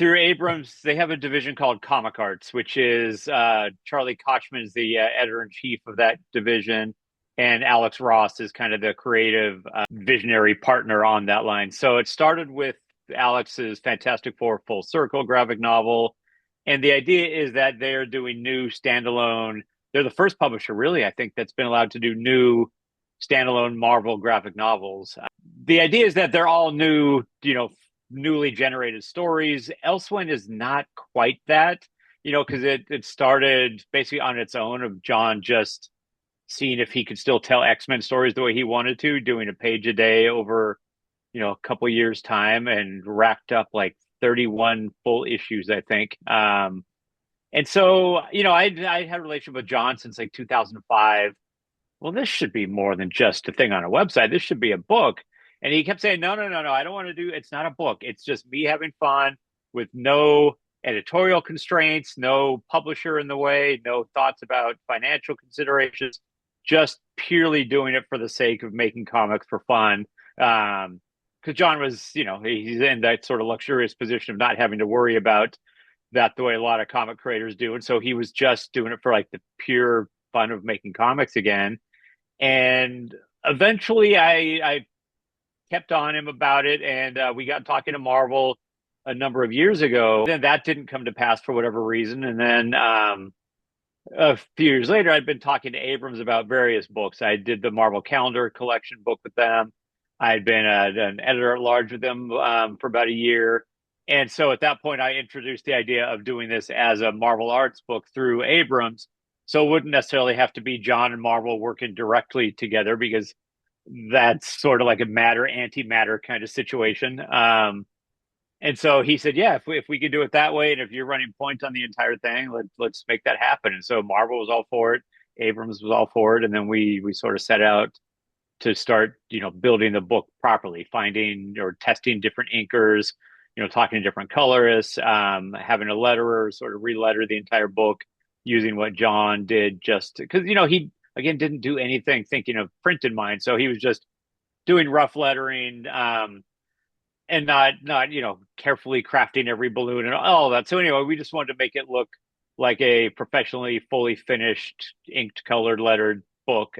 through Abrams, they have a division called Comic Arts, which is Charlie Kochman is the editor in chief of that division, and Alex Ross is kind of the creative visionary partner on that line. So it started with Alex's Fantastic Four Full Circle graphic novel, and the idea is that they're doing new standalone. They're the first publisher, really, I think, that's been allowed to do new standalone Marvel graphic novels. The idea is that they're all new, newly generated stories. Elsewhen is not quite that, because it started basically on its own of John just seeing if he could still tell X-Men stories the way he wanted to, doing a page a day over, a couple years time, and racked up like 31 full issues, I think. And so, I had a relationship with John since like 2005. Well, this should be more than just a thing on a website. This should be a book. And he kept saying, no, no, no, no, I don't want to do, it's not a book. It's just me having fun with no editorial constraints, no publisher in the way, no thoughts about financial considerations, just purely doing it for the sake of making comics for fun. Because John was, he's in that sort of luxurious position of not having to worry about that the way a lot of comic creators do. And so he was just doing it for like the pure fun of making comics again. And eventually I kept on him about it, and we got talking to Marvel a number of years ago. Then that didn't come to pass for whatever reason. And then a few years later, I'd been talking to Abrams about various books. I did the Marvel Calendar collection book with them. I'd been an editor at large with them for about a year. And so at that point, I introduced the idea of doing this as a Marvel Arts book through Abrams. So it wouldn't necessarily have to be John and Marvel working directly together, because that's sort of like a matter antimatter kind of situation. And so he said, yeah, if we could do it that way, and if you're running point on the entire thing, let's make that happen. And so Marvel was all for it, Abrams was all for it, and then we sort of set out to start, building the book properly, finding or testing different inkers, talking to different colorists, having a letterer sort of re-letter the entire book using what John did, just because, he again didn't do anything thinking of print in mind. So he was just doing rough lettering, and not carefully crafting every balloon and all that. So anyway, we just wanted to make it look like a professionally fully finished inked colored lettered book.